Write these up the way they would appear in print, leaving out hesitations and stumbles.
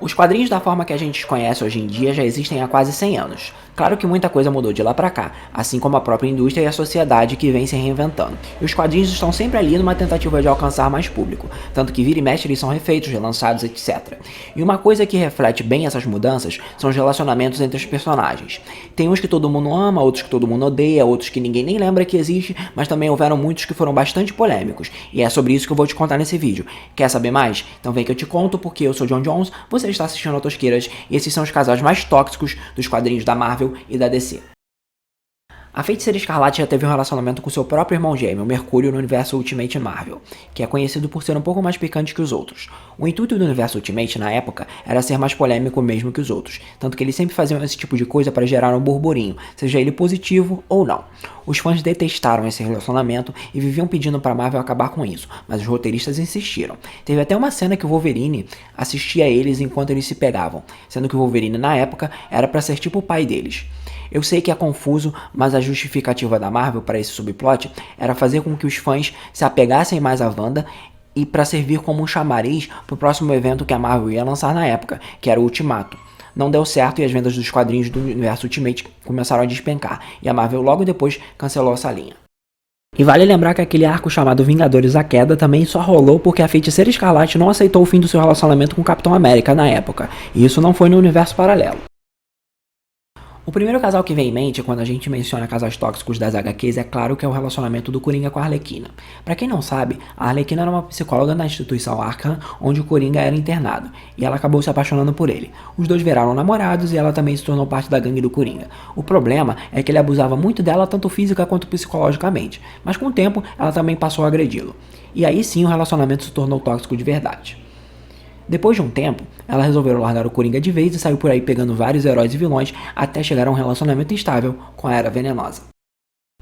Os quadrinhos da forma que a gente os conhece hoje em dia já existem há quase 100 anos. Claro que muita coisa mudou de lá pra cá, assim como a própria indústria e a sociedade que vem se reinventando. E os quadrinhos estão sempre ali numa tentativa de alcançar mais público, tanto que vira e mexe eles são refeitos, relançados, etc. E uma coisa que reflete bem essas mudanças são os relacionamentos entre os personagens. Tem uns que todo mundo ama, outros que todo mundo odeia, outros que ninguém nem lembra que existe, mas também houveram muitos que foram bastante polêmicos. E é sobre isso que eu vou te contar nesse vídeo. Quer saber mais? Então vem que eu te conto, porque eu sou John Jones, você está assistindo a Tosqueiras, e esses são os casais mais tóxicos dos quadrinhos da Marvel e da DC. A Feiticeira Escarlate já teve um relacionamento com seu próprio irmão gêmeo, Mercúrio, no universo Ultimate Marvel, que é conhecido por ser um pouco mais picante que os outros. O intuito do universo Ultimate, na época, era ser mais polêmico mesmo que os outros, tanto que eles sempre faziam esse tipo de coisa para gerar um burburinho, seja ele positivo ou não. Os fãs detestaram esse relacionamento e viviam pedindo para Marvel acabar com isso, mas os roteiristas insistiram. Teve até uma cena que o Wolverine assistia a eles enquanto eles se pegavam, sendo que o Wolverine, na época, era para ser tipo o pai deles. Eu sei que é confuso, mas a justificativa da Marvel para esse subplot era fazer com que os fãs se apegassem mais à Wanda e para servir como um chamariz para o próximo evento que a Marvel ia lançar na época, que era o Ultimato. Não deu certo e as vendas dos quadrinhos do universo Ultimate começaram a despencar, e a Marvel logo depois cancelou essa linha. E vale lembrar que aquele arco chamado Vingadores: A Queda também só rolou porque a Feiticeira Escarlate não aceitou o fim do seu relacionamento com o Capitão América na época, e isso não foi no universo paralelo. O primeiro casal que vem em mente quando a gente menciona casais tóxicos das HQs é claro que é o relacionamento do Coringa com a Arlequina. Pra quem não sabe, a Arlequina era uma psicóloga na instituição Arkham, onde o Coringa era internado, e ela acabou se apaixonando por ele. Os dois viraram namorados e ela também se tornou parte da gangue do Coringa. O problema é que ele abusava muito dela tanto física quanto psicologicamente, mas com o tempo ela também passou a agredi-lo. E aí sim o relacionamento se tornou tóxico de verdade. Depois de um tempo, ela resolveu largar o Coringa de vez e saiu por aí pegando vários heróis e vilões até chegar a um relacionamento instável com a Era Venenosa.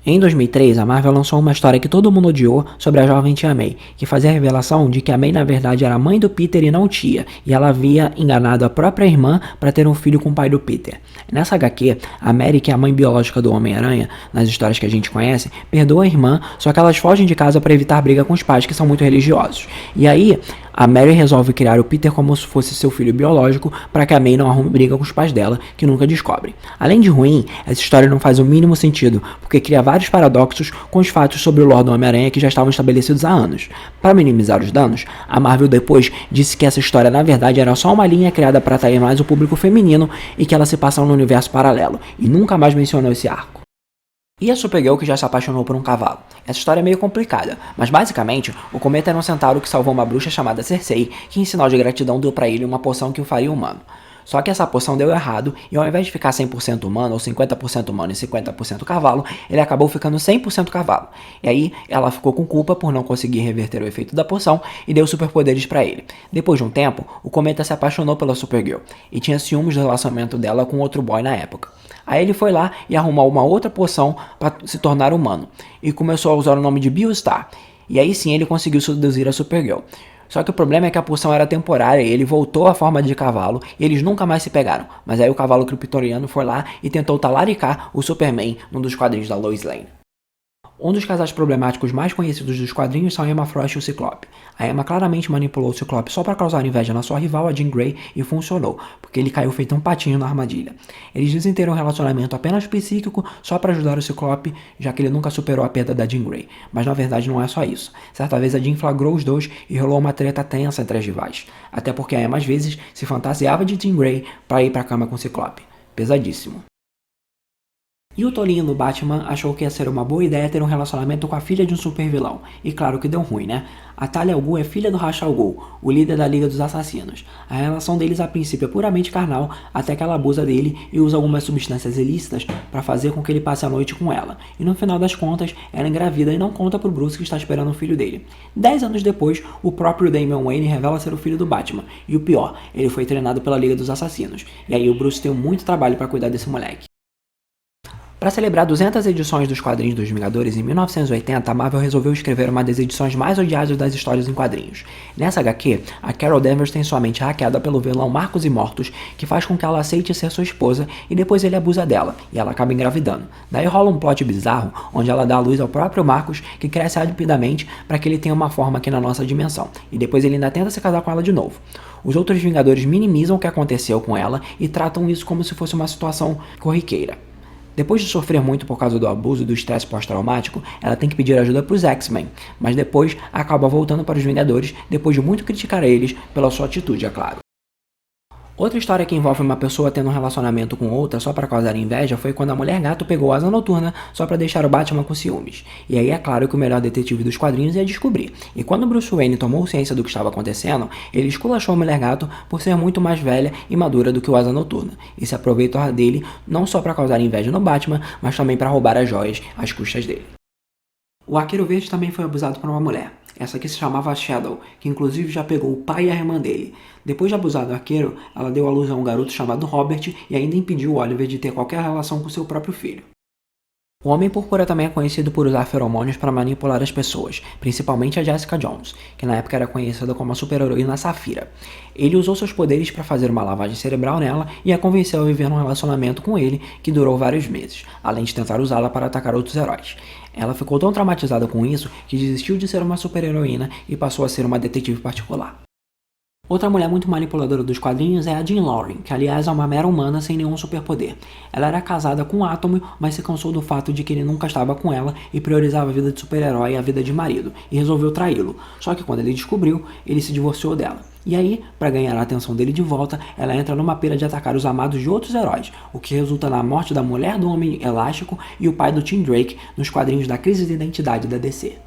Em 2003, a Marvel lançou uma história que todo mundo odiou sobre a jovem Tia May, que fazia a revelação de que a May na verdade era a mãe do Peter e não tia, e ela havia enganado a própria irmã para ter um filho com o pai do Peter. Nessa HQ, a Mary, que é a mãe biológica do Homem-Aranha, nas histórias que a gente conhece, perdoa a irmã, só que elas fogem de casa para evitar briga com os pais que são muito religiosos. E aí, a Mary resolve criar o Peter como se fosse seu filho biológico para que a May não arrume briga com os pais dela, que nunca descobrem. Além de ruim, essa história não faz o mínimo sentido, porque cria vários paradoxos com os fatos sobre o lore do Homem-Aranha que já estavam estabelecidos há anos. Para minimizar os danos, a Marvel depois disse que essa história na verdade era só uma linha criada para atrair mais o público feminino e que ela se passa no universo paralelo, e nunca mais mencionou esse arco. E a Supergirl que já se apaixonou por um cavalo? Essa história é meio complicada, mas basicamente, o Cometa era um centauro que salvou uma bruxa chamada Cersei, que em sinal de gratidão deu pra ele uma poção que o faria humano. Só que essa poção deu errado, e ao invés de ficar 100% humano, ou 50% humano e 50% cavalo, ele acabou ficando 100% cavalo. E aí, ela ficou com culpa por não conseguir reverter o efeito da poção, e deu superpoderes pra ele. Depois de um tempo, o Cometa se apaixonou pela Supergirl, e tinha ciúmes do relacionamento dela com outro boy na época. Aí ele foi lá e arrumou uma outra poção para se tornar humano, e começou a usar o nome de Biostar. E aí sim ele conseguiu seduzir a Supergirl. Só que o problema é que a poção era temporária e ele voltou à forma de cavalo e eles nunca mais se pegaram. Mas aí o cavalo kryptoniano foi lá e tentou talaricar o Superman num dos quadrinhos da Lois Lane. Um dos casais problemáticos mais conhecidos dos quadrinhos são a Emma Frost e o Ciclope. A Emma claramente manipulou o Ciclope só para causar inveja na sua rival, a Jean Grey, e funcionou, porque ele caiu feito um patinho na armadilha. Eles dizem ter um relacionamento apenas psíquico só para ajudar o Ciclope, já que ele nunca superou a perda da Jean Grey. Mas na verdade não é só isso. Certa vez a Jean flagrou os dois e rolou uma treta tensa entre as rivais. Até porque a Emma às vezes se fantasiava de Jean Grey para ir pra cama com o Ciclope. Pesadíssimo. E o tolinho do Batman achou que ia ser uma boa ideia ter um relacionamento com a filha de um super vilão. E claro que deu ruim, né? A Talia al Ghul é filha do Ra's al Ghul, o líder da Liga dos Assassinos. A relação deles a princípio é puramente carnal, até que ela abusa dele e usa algumas substâncias ilícitas para fazer com que ele passe a noite com ela. E no final das contas, ela engravida e não conta pro Bruce que está esperando o filho dele. 10 anos depois, o próprio Damian Wayne revela ser o filho do Batman. E o pior, ele foi treinado pela Liga dos Assassinos. E aí o Bruce tem muito trabalho para cuidar desse moleque. Para celebrar 200 edições dos quadrinhos dos Vingadores, em 1980, a Marvel resolveu escrever uma das edições mais odiadas das histórias em quadrinhos. Nessa HQ, a Carol Danvers tem sua mente hackeada pelo vilão Marcos Immortus, que faz com que ela aceite ser sua esposa e depois ele abusa dela, e ela acaba engravidando. Daí rola um plot bizarro, onde ela dá à luz ao próprio Marcos, que cresce rapidamente para que ele tenha uma forma aqui na nossa dimensão, e depois ele ainda tenta se casar com ela de novo. Os outros Vingadores minimizam o que aconteceu com ela e tratam isso como se fosse uma situação corriqueira. Depois de sofrer muito por causa do abuso e do estresse pós-traumático, ela tem que pedir ajuda para os X-Men, mas depois acaba voltando para os Vingadores depois de muito criticar eles pela sua atitude, é claro. Outra história que envolve uma pessoa tendo um relacionamento com outra só para causar inveja foi quando a Mulher Gato pegou Asa Noturna só para deixar o Batman com ciúmes. E aí é claro que o melhor detetive dos quadrinhos ia descobrir. E quando Bruce Wayne tomou ciência do que estava acontecendo, ele esculachou a Mulher Gato por ser muito mais velha e madura do que o Asa Noturna. E se aproveitou dele não só para causar inveja no Batman, mas também para roubar as joias às custas dele. O Arqueiro Verde também foi abusado por uma mulher. Essa aqui se chamava Shadow, que inclusive já pegou o pai e a irmã dele. Depois de abusar do arqueiro, ela deu à luz a um garoto chamado Robert e ainda impediu o Oliver de ter qualquer relação com seu próprio filho. O Homem-Púrpura também é conhecido por usar feromônios para manipular as pessoas, principalmente a Jessica Jones, que na época era conhecida como a super-heroína Safira. Ele usou seus poderes para fazer uma lavagem cerebral nela e a convenceu a viver num relacionamento com ele que durou vários meses, além de tentar usá-la para atacar outros heróis. Ela ficou tão traumatizada com isso que desistiu de ser uma super-heroína e passou a ser uma detetive particular. Outra mulher muito manipuladora dos quadrinhos é a Jean Loring, que aliás é uma mera humana sem nenhum superpoder. Ela era casada com Átomo, mas se cansou do fato de que ele nunca estava com ela e priorizava a vida de super-herói e a vida de marido, e resolveu traí-lo. Só que quando ele descobriu, ele se divorciou dela. E aí, para ganhar a atenção dele de volta, ela entra numa pira de atacar os amados de outros heróis, o que resulta na morte da mulher do Homem Elástico e o pai do Tim Drake nos quadrinhos da Crise de Identidade da DC.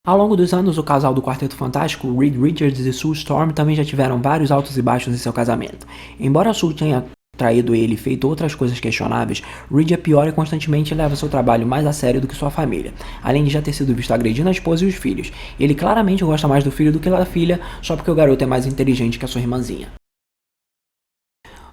Ao longo dos anos, o casal do Quarteto Fantástico, Reed Richards e Sue Storm, também já tiveram vários altos e baixos em seu casamento. Embora Sue tenha traído ele e feito outras coisas questionáveis, Reed é pior e constantemente leva seu trabalho mais a sério do que sua família, além de já ter sido visto agredindo a esposa e os filhos. Ele claramente gosta mais do filho do que da filha, só porque o garoto é mais inteligente que a sua irmãzinha.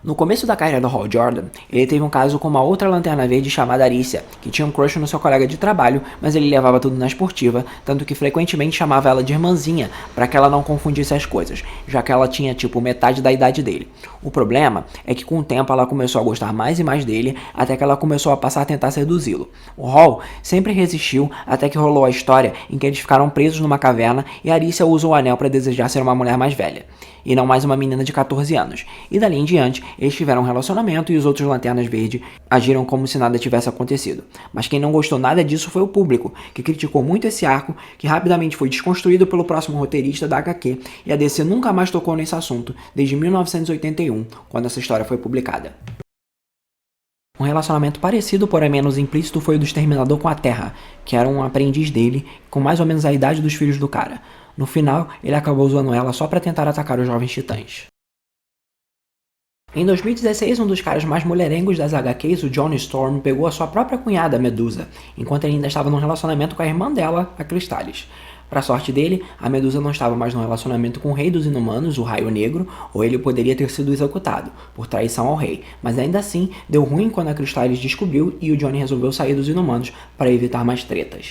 No começo da carreira do Hal Jordan, ele teve um caso com uma outra Lanterna Verde chamada Arícia, que tinha um crush no seu colega de trabalho, mas ele levava tudo na esportiva, tanto que frequentemente chamava ela de irmãzinha, para que ela não confundisse as coisas, já que ela tinha tipo metade da idade dele. O problema é que com o tempo ela começou a gostar mais e mais dele, até que ela começou a passar a tentar seduzi-lo. O Hal sempre resistiu, até que rolou a história em que eles ficaram presos numa caverna e Arícia usa o anel para desejar ser uma mulher mais velha, e não mais uma menina de 14 anos. E dali em diante, eles tiveram um relacionamento e os outros Lanternas Verdes agiram como se nada tivesse acontecido. Mas quem não gostou nada disso foi o público, que criticou muito esse arco, que rapidamente foi desconstruído pelo próximo roteirista da HQ, e a DC nunca mais tocou nesse assunto, desde 1981, quando essa história foi publicada. Um relacionamento parecido, porém menos implícito, foi o do Exterminador com a Terra, que era um aprendiz dele, com mais ou menos a idade dos filhos do cara. No final, ele acabou usando ela só para tentar atacar os jovens titãs. Em 2016, um dos caras mais mulherengos das HQs, o Johnny Storm, pegou a sua própria cunhada, Medusa, enquanto ele ainda estava num relacionamento com a irmã dela, a Cristales. Para sorte dele, a Medusa não estava mais num relacionamento com o Rei dos Inumanos, o Raio Negro, ou ele poderia ter sido executado, por traição ao rei, mas ainda assim, deu ruim quando a Cristales descobriu e o Johnny resolveu sair dos Inumanos para evitar mais tretas.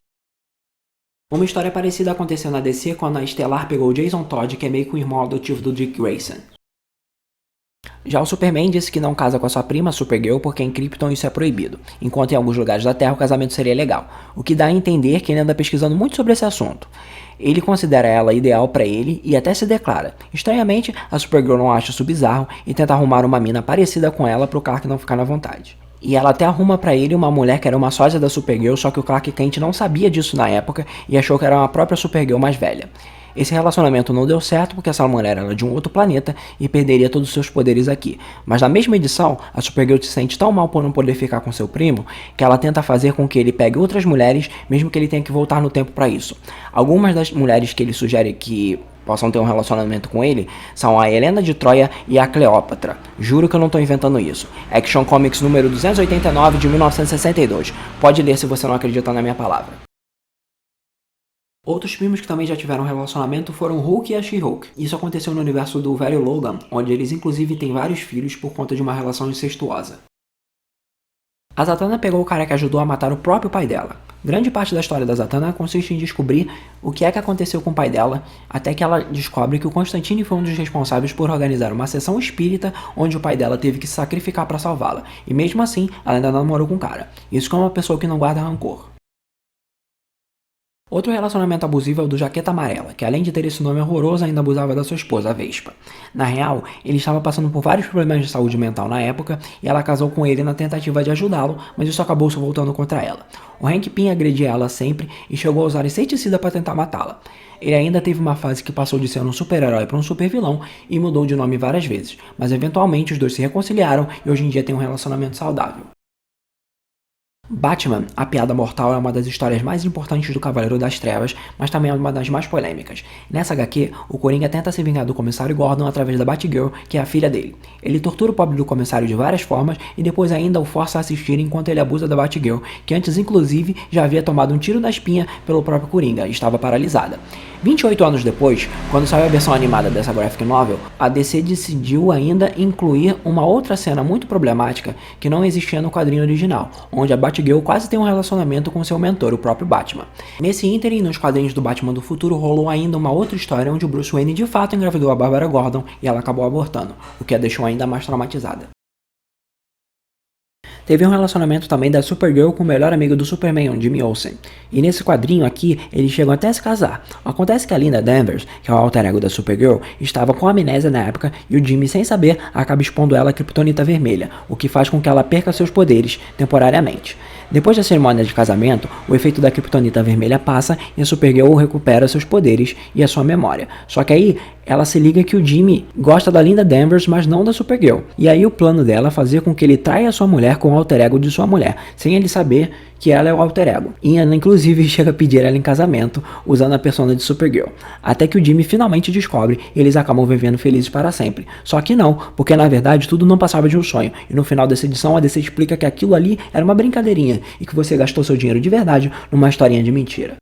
Uma história parecida aconteceu na DC quando a Estelar pegou o Jason Todd, que é meio que o irmão adotivo do Dick Grayson. Já o Superman disse que não casa com a sua prima, Supergirl, porque em Krypton isso é proibido, enquanto em alguns lugares da Terra o casamento seria legal, o que dá a entender que ele anda pesquisando muito sobre esse assunto. Ele considera ela ideal pra ele e até se declara. Estranhamente, a Supergirl não acha isso bizarro e tenta arrumar uma mina parecida com ela pro Clark não ficar na vontade. E ela até arruma pra ele uma mulher que era uma sósia da Supergirl, só que o Clark Kent não sabia disso na época e achou que era uma própria Supergirl mais velha. Esse relacionamento não deu certo porque essa mulher era de um outro planeta e perderia todos os seus poderes aqui. Mas na mesma edição, a Supergirl se sente tão mal por não poder ficar com seu primo que ela tenta fazer com que ele pegue outras mulheres, mesmo que ele tenha que voltar no tempo para isso. Algumas das mulheres que ele sugere que possam ter um relacionamento com ele são a Helena de Troia e a Cleópatra. Juro que eu não estou inventando isso. Action Comics número 289 de 1962. Pode ler se você não acredita na minha palavra. Outros primos que também já tiveram um relacionamento foram Hulk e a She-Hulk. Isso aconteceu no universo do velho Logan, onde eles inclusive têm vários filhos por conta de uma relação incestuosa. A Zatanna pegou o cara que ajudou a matar o próprio pai dela. Grande parte da história da Zatanna consiste em descobrir o que é que aconteceu com o pai dela, até que ela descobre que o Constantine foi um dos responsáveis por organizar uma sessão espírita onde o pai dela teve que se sacrificar para salvá-la. E mesmo assim, ela ainda namorou com o cara. Isso que é uma pessoa que não guarda rancor. Outro relacionamento abusivo é o do Jaqueta Amarela, que além de ter esse nome horroroso, ainda abusava da sua esposa, a Vespa. Na real, ele estava passando por vários problemas de saúde mental na época, e ela casou com ele na tentativa de ajudá-lo, mas isso acabou se voltando contra ela. O Hank Pym agredia ela sempre e chegou a usar inseticida para tentar matá-la. Ele ainda teve uma fase que passou de ser um super-herói para um super-vilão e mudou de nome várias vezes, mas eventualmente os dois se reconciliaram e hoje em dia têm um relacionamento saudável. Batman, a Piada Mortal é uma das histórias mais importantes do Cavaleiro das Trevas, mas também é uma das mais polêmicas. Nessa HQ, o Coringa tenta se vingar do Comissário Gordon através da Batgirl, que é a filha dele. Ele tortura o pobre do Comissário de várias formas e depois ainda o força a assistir enquanto ele abusa da Batgirl, que antes inclusive já havia tomado um tiro na espinha pelo próprio Coringa e estava paralisada. 28 anos depois, quando saiu a versão animada dessa graphic novel, a DC decidiu ainda incluir uma outra cena muito problemática que não existia no quadrinho original, onde a Batgirl quase tem um relacionamento com seu mentor, o próprio Batman. Nesse ínterim, nos quadrinhos do Batman do futuro, rolou ainda uma outra história onde o Bruce Wayne de fato engravidou a Barbara Gordon e ela acabou abortando, o que a deixou ainda mais traumatizada. Teve um relacionamento também da Supergirl com o melhor amigo do Superman, o Jimmy Olsen. E nesse quadrinho aqui, eles chegam até a se casar. Acontece que a Linda Danvers, que é o alter ego da Supergirl, estava com amnésia na época e o Jimmy, sem saber, acaba expondo ela a Kryptonita vermelha, o que faz com que ela perca seus poderes temporariamente. Depois da cerimônia de casamento, o efeito da Kryptonita vermelha passa e a Supergirl recupera seus poderes e a sua memória. Só que aí, ela se liga que o Jimmy gosta da Linda Danvers, mas não da Supergirl. E aí o plano dela é fazer com que ele traia sua mulher com o alter ego de sua mulher, sem ele saber que ela é o alter ego. E ela inclusive chega a pedir ela em casamento, usando a persona de Supergirl. Até que o Jimmy finalmente descobre e eles acabam vivendo felizes para sempre. Só que não, porque na verdade tudo não passava de um sonho. E no final dessa edição a DC explica que aquilo ali era uma brincadeirinha e que você gastou seu dinheiro de verdade numa historinha de mentira.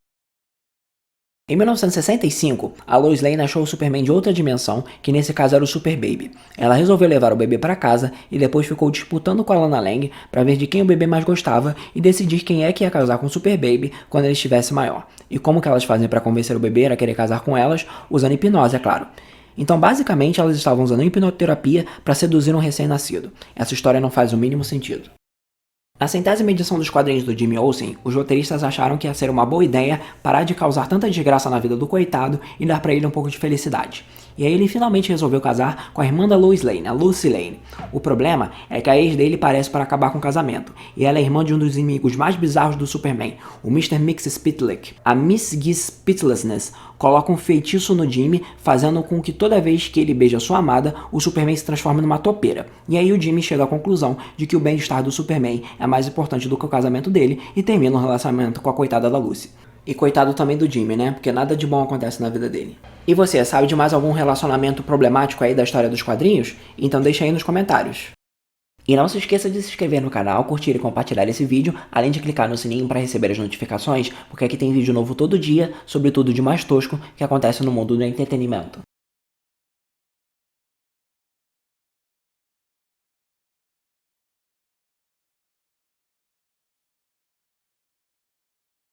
Em 1965, a Lois Lane achou o Superman de outra dimensão, que nesse caso era o Super Baby. Ela resolveu levar o bebê para casa e depois ficou disputando com a Lana Lang para ver de quem o bebê mais gostava e decidir quem é que ia casar com o Super Baby quando ele estivesse maior. E como que elas fazem para convencer o bebê a querer casar com elas? Usando hipnose, é claro. Então, basicamente, elas estavam usando hipnoterapia para seduzir um recém-nascido. Essa história não faz o mínimo sentido. Na 100ª edição dos quadrinhos do Jimmy Olsen, os roteiristas acharam que ia ser uma boa ideia parar de causar tanta desgraça na vida do coitado e dar pra ele um pouco de felicidade. E aí ele finalmente resolveu casar com a irmã da Lois Lane, a Lucy Lane. O problema é que a ex dele parece para acabar com o casamento, e ela é irmã de um dos inimigos mais bizarros do Superman, o Mr. Mxyzptlk. A Miss Spitlessness coloca um feitiço no Jimmy, fazendo com que toda vez que ele beija sua amada, o Superman se transforme numa topeira. E aí o Jimmy chega à conclusão de que o bem-estar do Superman é mais importante do que o casamento dele e termina um relacionamento com a coitada da Lucy. E coitado também do Jimmy, né? Porque nada de bom acontece na vida dele. E você, sabe de mais algum relacionamento problemático aí da história dos quadrinhos? Então deixa aí nos comentários. E não se esqueça de se inscrever no canal, curtir e compartilhar esse vídeo, além de clicar no sininho para receber as notificações, porque aqui tem vídeo novo todo dia sobre tudo de mais tosco que acontece no mundo do entretenimento.